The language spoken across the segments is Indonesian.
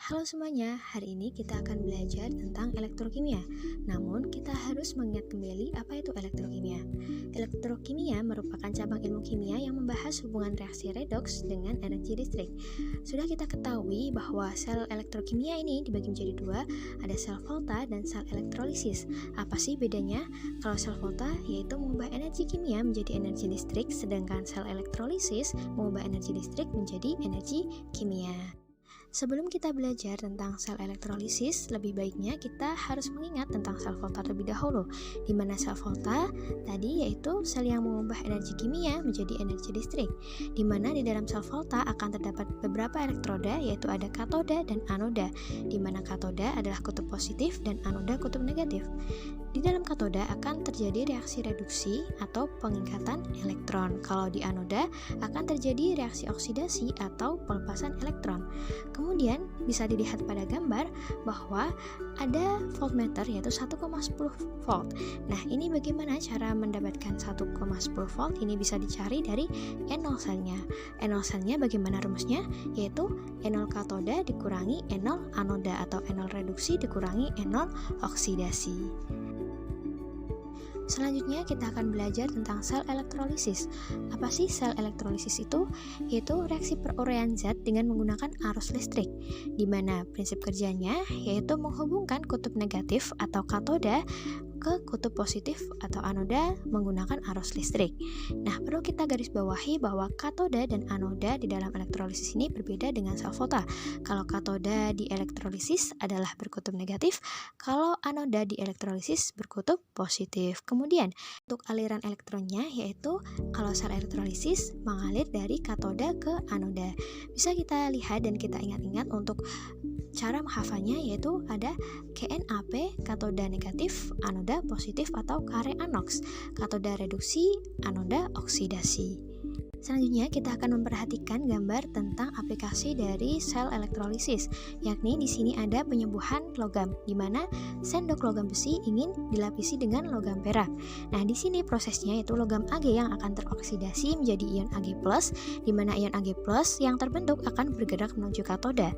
Halo semuanya, hari ini kita akan belajar tentang elektrokimia. Namun, kita harus mengingat kembali apa itu elektrokimia. Elektrokimia merupakan cabang ilmu kimia yang membahas hubungan reaksi redoks dengan energi listrik. Sudah kita ketahui bahwa sel elektrokimia ini dibagi menjadi dua, ada sel volta dan sel elektrolisis. Apa sih bedanya? Kalau sel volta yaitu mengubah energi kimia menjadi energi listrik, sedangkan sel elektrolisis mengubah energi listrik menjadi energi kimia. Sebelum kita belajar tentang sel elektrolisis, lebih baiknya kita harus mengingat tentang sel volta terlebih dahulu. Di mana sel volta tadi yaitu sel yang mengubah energi kimia menjadi energi listrik. Di mana di dalam sel volta akan terdapat beberapa elektroda, yaitu ada katoda dan anoda. Di mana katoda adalah kutub positif dan anoda kutub negatif. Di dalam katoda akan terjadi reaksi reduksi atau pengikatan elektron. Kalau di anoda akan terjadi reaksi oksidasi atau pelepasan elektron. Kemudian bisa dilihat pada gambar bahwa ada voltmeter yaitu 1,10 volt. Nah, ini bagaimana cara mendapatkan 1,10 volt? Ini bisa dicari dari E0 selnya. E0 selnya bagaimana rumusnya? Yaitu E0 katoda dikurangi E0 anoda atau E0 reduksi dikurangi E0 oksidasi. Selanjutnya kita akan belajar tentang sel elektrolisis. Apa sih sel elektrolisis itu? Yaitu reaksi peruraian zat dengan menggunakan arus listrik, di mana prinsip kerjanya yaitu menghubungkan kutub negatif atau katoda ke kutub positif atau anoda menggunakan arus listrik. Nah, perlu kita garis bawahi bahwa katoda dan anoda di dalam elektrolisis ini berbeda dengan sel volta. Kalau katoda di elektrolisis adalah berkutub negatif, kalau anoda di elektrolisis berkutub positif. Kemudian, untuk aliran elektronnya yaitu kalau sel elektrolisis mengalir dari katoda ke anoda. Bisa kita lihat dan kita ingat-ingat untuk cara menghafalnya yaitu ada KNAP, katoda negatif, anoda positif atau kare anoks, katoda reduksi, anoda oksidasi. Selanjutnya kita akan memperhatikan gambar tentang aplikasi dari sel elektrolisis, yakni di sini ada penyembuhan logam, di mana sendok logam besi ingin dilapisi dengan logam perak. Nah, di sini prosesnya yaitu logam Ag yang akan teroksidasi menjadi ion Ag+, di mana ion Ag+ yang terbentuk akan bergerak menuju katoda.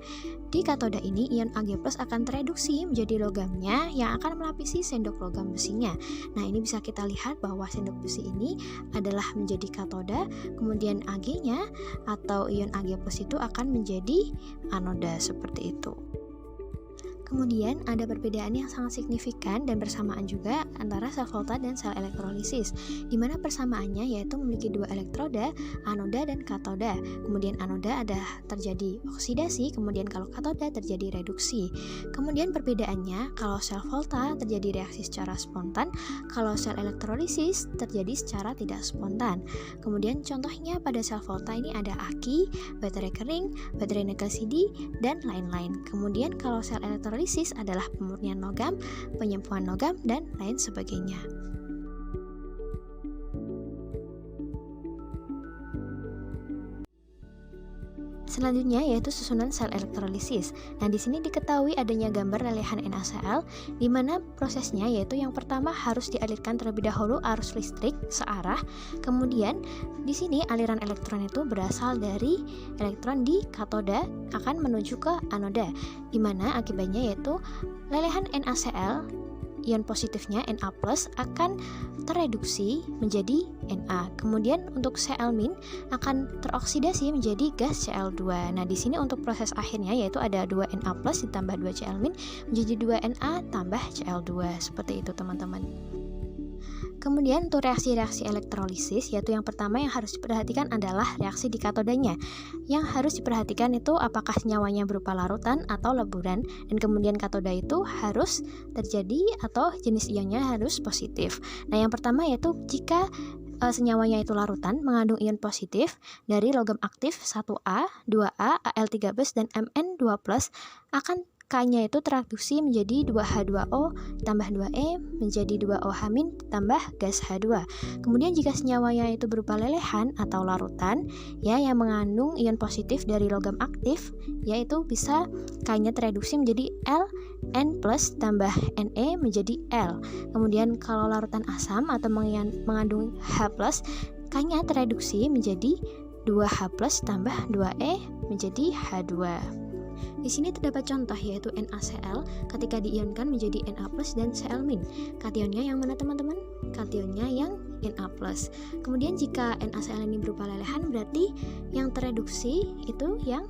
Di katoda ini ion Ag+ akan tereduksi menjadi logamnya yang akan melapisi sendok logam besinya. Nah, ini bisa kita lihat bahwa sendok besi ini adalah menjadi katoda, kemudian Ag-nya atau ion Ag+ itu akan menjadi anoda seperti itu. Kemudian ada perbedaan yang sangat signifikan dan bersamaan juga antara sel volta dan sel elektrolisis, di mana persamaannya yaitu memiliki dua elektroda, anoda dan katoda. Kemudian anoda ada terjadi oksidasi, kemudian kalau katoda terjadi reduksi. Kemudian perbedaannya, kalau sel volta terjadi reaksi secara spontan, kalau sel elektrolisis terjadi secara tidak spontan. Kemudian contohnya pada sel volta ini ada aki, baterai kering, baterai nikel CD, dan lain-lain. Kemudian kalau sel elektrolisis adalah pemurnian logam, penyembuhan logam, dan lain sebagainya. Selanjutnya yaitu susunan sel elektrolisis. Nah, di sini diketahui adanya gambar lelehan NaCl, di mana prosesnya yaitu yang pertama harus dialirkan terlebih dahulu arus listrik searah. Kemudian di sini aliran elektron itu berasal dari elektron di katoda akan menuju ke anoda, di mana akibatnya yaitu lelehan NaCl ion positifnya Na+ akan tereduksi menjadi Na. Kemudian untuk Cl- akan teroksidasi menjadi gas Cl2. Nah, di sini untuk proses akhirnya yaitu ada 2 Na+ ditambah 2 Cl- menjadi 2 Na tambah Cl2. Seperti itu, teman-teman. Kemudian untuk reaksi-reaksi elektrolisis, yaitu yang pertama yang harus diperhatikan adalah reaksi di katodanya. Yang harus diperhatikan itu apakah senyawanya berupa larutan atau leburan, dan kemudian katoda itu harus terjadi atau jenis ionnya harus positif. Nah, yang pertama yaitu jika senyawanya itu larutan mengandung ion positif dari logam aktif 1A, 2A, Al3+ dan Mn2+, akan K-nya itu tereduksi menjadi 2H2O tambah 2E menjadi 2OH- tambah gas H2. Kemudian jika senyawanya itu berupa lelehan atau larutan ya yang mengandung ion positif dari logam aktif, yaitu bisa K-nya tereduksi menjadi L N+ tambah Ne menjadi L. Kemudian kalau larutan asam atau mengandung H+, K-nya tereduksi menjadi 2H+ tambah 2E menjadi H2. Di sini terdapat contoh yaitu NaCl ketika diionkan menjadi Na+ dan Cl-. Kationnya yang mana teman-teman? Kationnya yang Na+. Kemudian jika NaCl ini berupa lelehan berarti yang tereduksi itu yang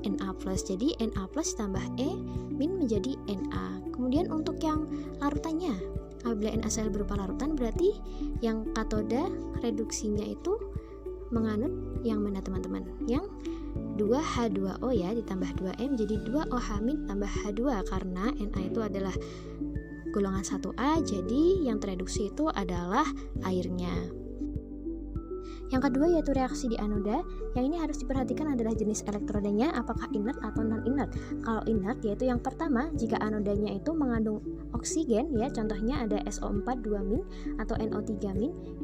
Na+. Jadi Na+ tambah E min menjadi Na. Kemudian untuk yang larutannya, apabila NaCl berupa larutan berarti yang katoda reduksinya itu menganut yang mana teman-teman? Yang 2H2O ya, ditambah 2E menjadi 2OH min tambah H2 karena Na itu adalah golongan 1A, jadi yang tereduksi itu adalah airnya. Yang kedua yaitu reaksi di anoda. Yang ini harus diperhatikan adalah jenis elektrodanya, apakah inert atau non-inert. Kalau inert yaitu yang pertama, jika anodanya itu mengandung oksigen ya, contohnya ada SO4 2- atau NO3-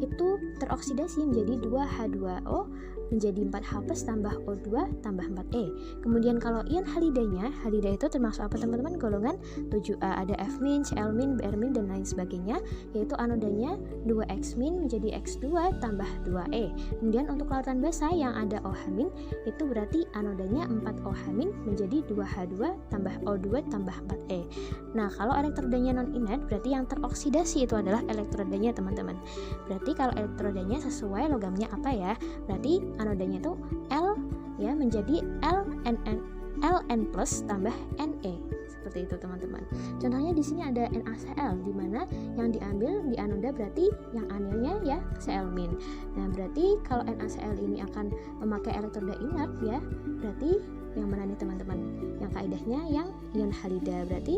itu teroksidasi menjadi 2H2O menjadi 4H+ tambah O2 tambah 4E. Kemudian kalau ion halidanya, halida itu termasuk apa teman-teman? Golongan 7A, ada F-, Cl-, Br- dan lain sebagainya, yaitu anodanya 2X- menjadi X2 tambah 2E. Kemudian untuk larutan basa yang ada OH- itu berarti anodanya 4OH- menjadi 2H2 tambah O2 tambah 4E. Nah, kalau elektrodanya non-inert berarti yang teroksidasi itu adalah elektrodanya teman-teman. Berarti kalau elektrodanya sesuai logamnya apa ya? Berarti anodanya itu L ya menjadi Ln plus tambah Ne. Seperti itu teman-teman. Contohnya di sini ada NaCl di mana yang diambil di anoda berarti yang anilnya ya Cl-. Nah, berarti kalau NaCl ini akan memakai elektroda inert ya, berarti yang mana nih teman-teman? Yang kaidahnya yang ion halida. Berarti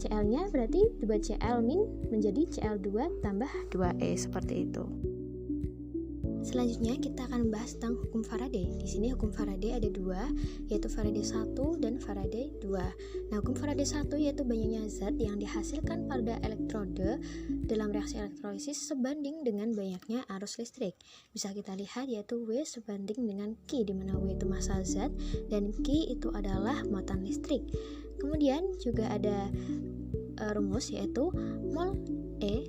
Cl-nya berarti 2Cl- menjadi Cl2 tambah 2E seperti itu. Selanjutnya kita akan membahas tentang hukum Faraday. Di sini hukum Faraday ada dua, yaitu Faraday 1 dan Faraday 2. Nah, hukum Faraday 1 yaitu banyaknya zat yang dihasilkan pada elektrode dalam reaksi elektrolisis sebanding dengan banyaknya arus listrik. Bisa kita lihat yaitu W sebanding dengan Q, di mana W itu massa zat dan Q itu adalah muatan listrik. Kemudian juga ada rumus yaitu mol E,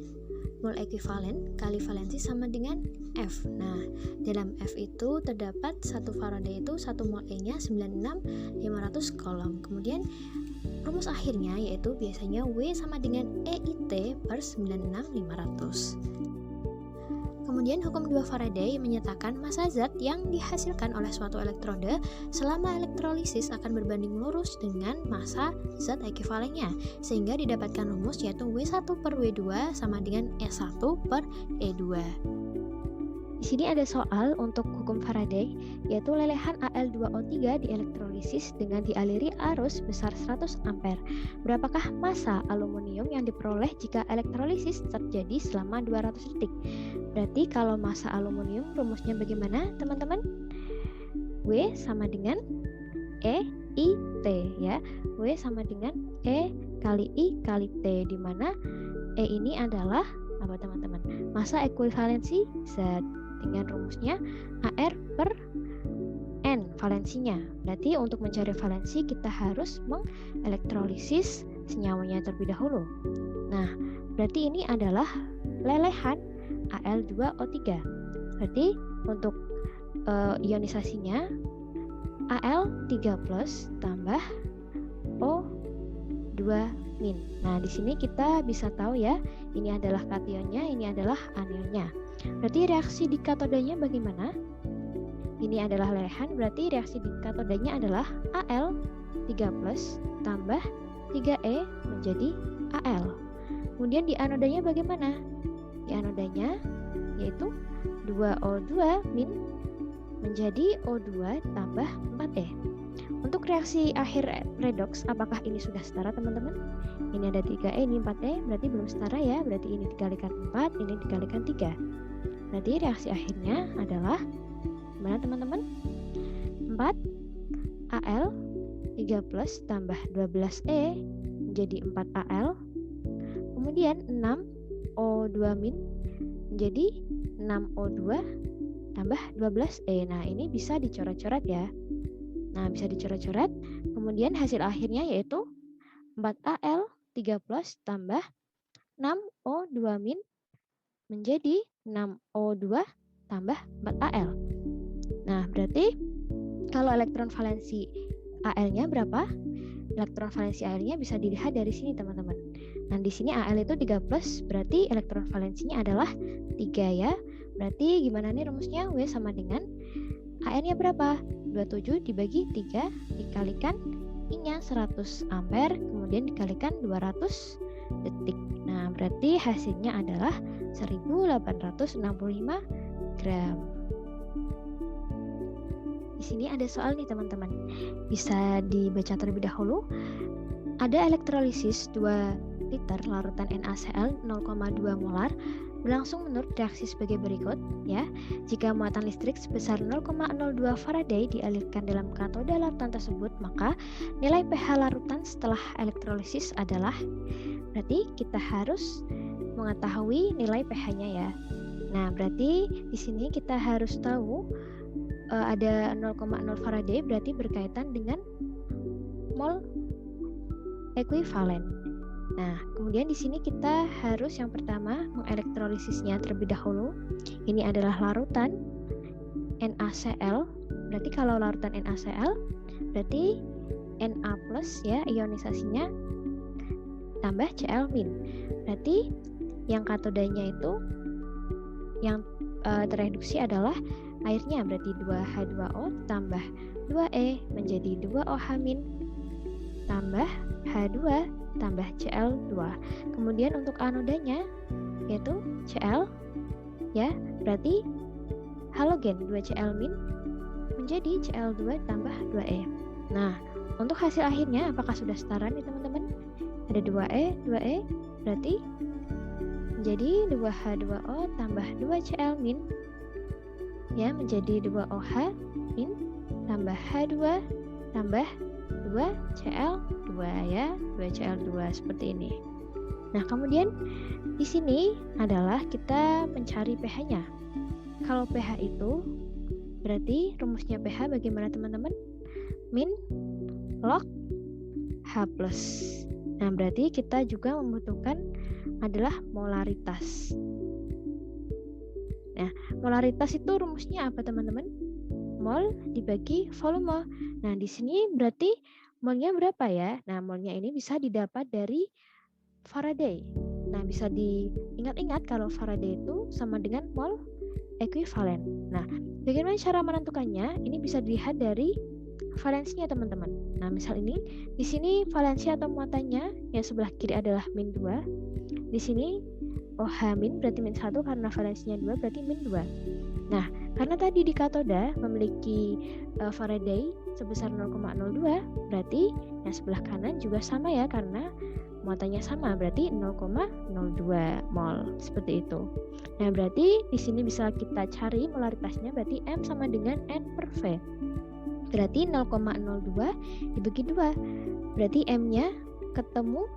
mol ekuivalen kali valensi sama dengan F. Nah, dalam F itu terdapat 1 Faraday itu 1 mol E-nya 96.500 kolom. Kemudian rumus akhirnya yaitu biasanya W sama dengan EIT per 96.500. Kemudian hukum 2 Faraday menyatakan massa zat yang dihasilkan oleh suatu elektrode selama elektrolisis akan berbanding lurus dengan massa zat ekuivalennya, sehingga didapatkan rumus yaitu W1 per W2 sama dengan E1 per E2. Di sini ada soal untuk hukum Faraday, yaitu lelehan Al2O3 dielektrolisis dengan dialiri arus besar 100 ampere. Berapakah massa aluminium yang diperoleh jika elektrolisis terjadi selama 200 detik? Berarti kalau massa aluminium rumusnya bagaimana, teman-teman? W sama dengan E I T ya. W sama dengan E kali I kali T, di mana E ini adalah apa teman-teman? Massa ekuivalensi zat dengan rumusnya AR per N valensinya. Berarti untuk mencari valensi kita harus mengelektrolisis senyawanya terlebih dahulu. Nah, berarti ini adalah lelehan Al2O3. Berarti untuk ionisasinya Al3+ tambah O2-. Nah, di sini kita bisa tahu ya, ini adalah kationnya, ini adalah anilnya. Berarti reaksi di katodanya bagaimana? Ini adalah lelehan, berarti reaksi di katodanya adalah Al3+ tambah 3E menjadi Al. Kemudian di anodanya bagaimana? Di anodanya yaitu 2O2- menjadi O2 tambah 4E. Untuk reaksi akhir redoks, apakah ini sudah setara teman-teman? Ini ada 3E, ini 4E, berarti belum setara ya. Berarti ini dikalikan 4, ini dikalikan 3. Berarti reaksi akhirnya adalah mana teman-teman? 4 Al3+ tambah 12E menjadi 4 Al. Kemudian 6 O2- menjadi 6 O2 tambah 12E. Nah, ini bisa dicoret-coret ya. Nah, bisa dicoret-coret. Kemudian hasil akhirnya yaitu 4Al3+ tambah 6O2- menjadi 6O2 tambah 4Al. Nah, berarti kalau elektron valensi Al-nya berapa? Elektron valensi Al-nya bisa dilihat dari sini, teman-teman. Nah, di sini Al itu 3+, berarti elektron valensinya adalah 3 ya. Berarti gimana nih rumusnya? W sama dengan AN-nya berapa? 27 dibagi 3 dikalikan I-nya 100 ampere, kemudian dikalikan 200 detik. Nah, berarti hasilnya adalah 1865 gram. Di sini ada soal nih, teman-teman. Bisa dibaca terlebih dahulu. Ada elektrolisis 2 liter larutan NaCl 0,2 molar berlangsung menurut reaksi sebagai berikut ya. Jika muatan listrik sebesar 0,02 Faraday dialirkan dalam katoda larutan tersebut, maka nilai pH larutan setelah elektrolisis adalah, berarti kita harus mengetahui nilai pH-nya ya. Nah, berarti di sini kita harus tahu ada 0,0 Faraday berarti berkaitan dengan mol ekuivalen. Nah, kemudian di sini kita harus yang pertama mengelektrolisisnya terlebih dahulu. Ini adalah larutan NaCl. Berarti kalau larutan NaCl, berarti Na+ ya, ionisasinya tambah Cl-. Berarti yang katodanya itu yang tereduksi adalah airnya, berarti 2H2O tambah 2E menjadi 2OH- tambah H2 tambah Cl2. Kemudian untuk anodanya yaitu Cl ya, berarti halogen 2Cl- menjadi Cl2 tambah 2E. Nah, untuk hasil akhirnya apakah sudah setara nih, teman-teman? Ada 2E berarti menjadi 2H2O tambah 2Cl- ya, menjadi 2OH- tambah H2 tambah 2Cl2 ya, 2Cl2 seperti ini. Nah, kemudian di sini adalah kita mencari pH-nya. Kalau pH itu berarti rumusnya pH bagaimana, teman-teman? Min log H+. Nah, berarti kita juga membutuhkan adalah molaritas. Nah, molaritas itu rumusnya apa, teman-teman? Mol dibagi volume. Nah, di sini berarti molnya berapa ya? Nah, molnya ini bisa didapat dari Faraday. Nah, bisa diingat-ingat kalau Faraday itu sama dengan mol ekuivalen. Nah, bagaimana cara menentukannya? Ini bisa dilihat dari valensinya, teman-teman. Nah, misal ini, di sini valensi atau muatannya yang sebelah kiri adalah -2. Di sini OH- berarti -1 karena valensinya 2 berarti -2. Nah, karena tadi di katoda memiliki Faraday sebesar 0,02, berarti yang sebelah kanan juga sama ya, karena muatannya sama, berarti 0,02 mol, seperti itu. Nah, berarti di sini bisa kita cari molaritasnya, berarti M sama dengan N/V. Berarti 0,02 dibagi 2, berarti M-nya ketemu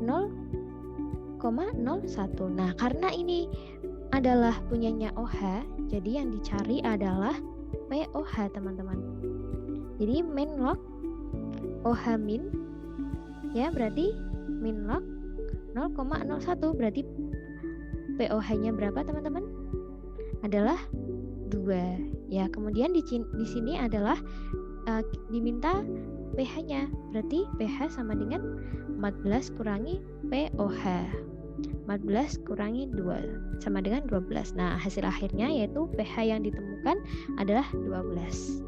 0,01. Nah, karena ini adalah punyanya OH, jadi yang dicari adalah POH, teman-teman. Jadi min log OH min ya, berarti min log 0,01, berarti POH-nya berapa, teman-teman? Adalah 2 ya. Kemudian di sini adalah diminta pH-nya, berarti pH sama dengan 14 kurangi POH. 14 kurangi 2 sama dengan 12. Nah, hasil akhirnya yaitu pH yang ditemukan adalah 12.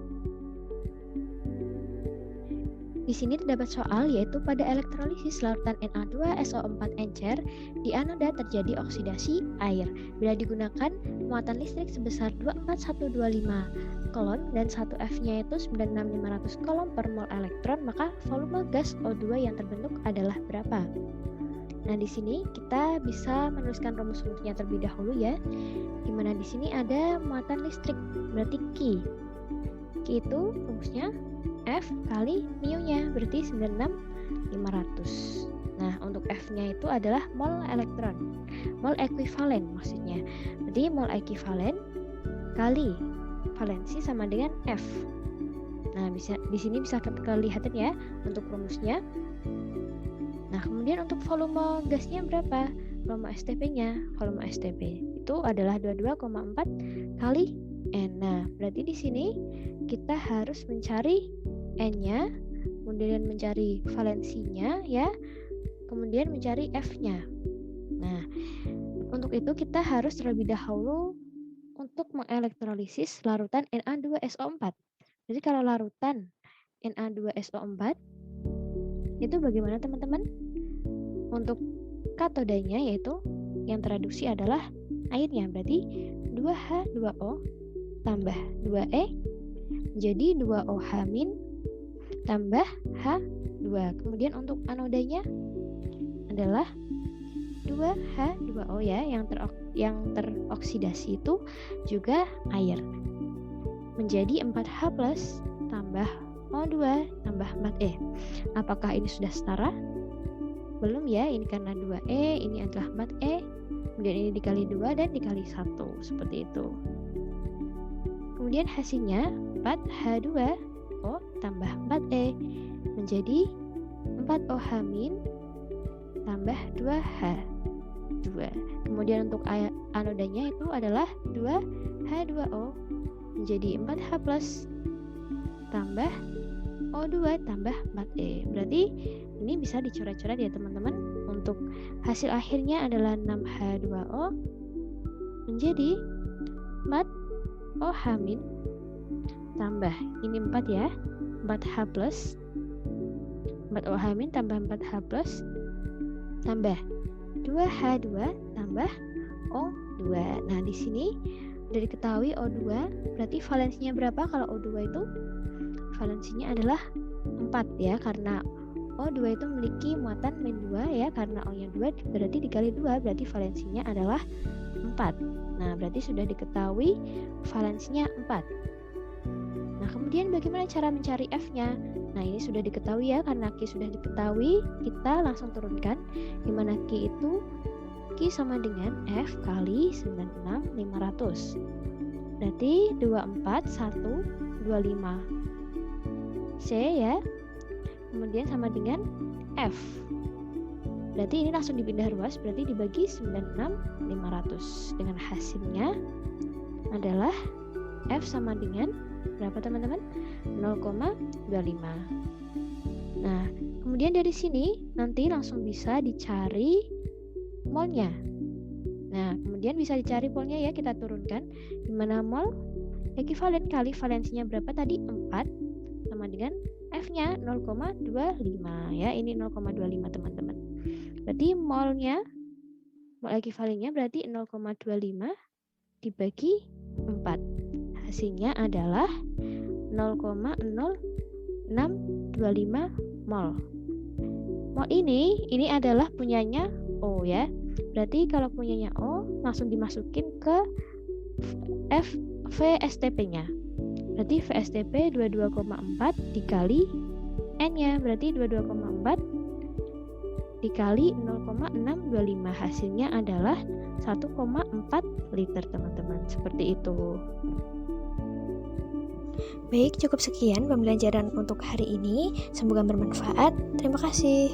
Di sini terdapat soal yaitu pada elektrolisis larutan Na2SO4 encer di anoda terjadi oksidasi air. Bila digunakan muatan listrik sebesar 24125 kolon dan 1 F-nya itu 96500 kolom per mol elektron, maka volume gas O2 yang terbentuk adalah berapa? Nah, di sini kita bisa menuliskan rumus-rumusnya terlebih dahulu ya. Dimana di sini ada muatan listrik, berarti Q. Q itu rumusnya F kali mu-nya, berarti 96500. Nah, untuk F-nya itu adalah mol elektron. Mol ekuivalen maksudnya. Berarti mol ekuivalen kali valensi sama dengan F. Nah, di sini bisa kelihatan ya untuk rumusnya. Nah, kemudian untuk volume gasnya berapa? Volume STP-nya. Volume STP itu adalah 22,4 kali N. Nah, berarti di sini kita harus mencari N-nya kemudian mencari valensinya ya, kemudian mencari F-nya. Nah, untuk itu kita harus terlebih dahulu untuk mengelektrolisis larutan Na2SO4. Jadi kalau larutan Na2SO4 itu bagaimana teman-teman? Untuk katodanya yaitu yang tereduksi adalah airnya, berarti 2H2O tambah 2E jadi 2OH- tambah H2. Kemudian untuk anodanya adalah 2H2O ya, yang teroksidasi itu juga air. Menjadi 4H+ tambah O2 tambah 4E. Apakah ini sudah setara? Belum ya, ini karena 2E, ini adalah 4E, kemudian ini dikali 2 dan dikali 1, seperti itu. Kemudian hasilnya 4H2O tambah 4E menjadi 4OH- tambah 2H2. Kemudian untuk anodanya itu adalah 2H2O menjadi 4H+ tambah O2 tambah 4E. Berarti ini bisa dicoret-coret ya teman-teman. Untuk hasil akhirnya adalah 6H2O menjadi 4OH- tambah ini 4 ya, 4H+, 4OH- tambah 4H+ tambah 2H2 tambah O2. Nah, di sini sudah diketahui O2, berarti valensinya berapa kalau O2 itu? Valensinya adalah 4 ya, karena O2 itu memiliki muatan -2 ya, karena O-nya 2 berarti dikali 2 berarti valensinya adalah 4. Nah, berarti sudah diketahui valensinya 4. Nah, kemudian bagaimana cara mencari F-nya? Nah, ini sudah diketahui ya, karena Q sudah diketahui, kita langsung turunkan. Dimana Q itu Q sama dengan F kali 96.500. Berarti 24.125 C ya. Kemudian sama dengan F. Berarti ini langsung dipindah ruas, berarti dibagi 96.500. Dengan hasilnya adalah F sama dengan berapa teman-teman? 0,25. Nah, kemudian dari sini nanti langsung bisa dicari molnya. Nah, kemudian bisa dicari molnya ya, kita turunkan. Dimana mol ekuivalen kali valensinya berapa tadi? 4 sama dengan F-nya 0,25 ya. Ini 0,25 teman-teman. Berarti mol ekuivalennya berarti 0,25 dibagi 4. Hasilnya adalah 0,0625 mol. Mol ini adalah punyanya O ya. Berarti kalau punyanya O langsung dimasukin ke VSTP-nya. Berarti VSTP 22,4 dikali N-nya, berarti 22,4 dikali 0,625. Hasilnya adalah 1,4 liter teman-teman. Seperti itu. Baik, cukup sekian pembelajaran untuk hari ini. Semoga bermanfaat. Terima kasih.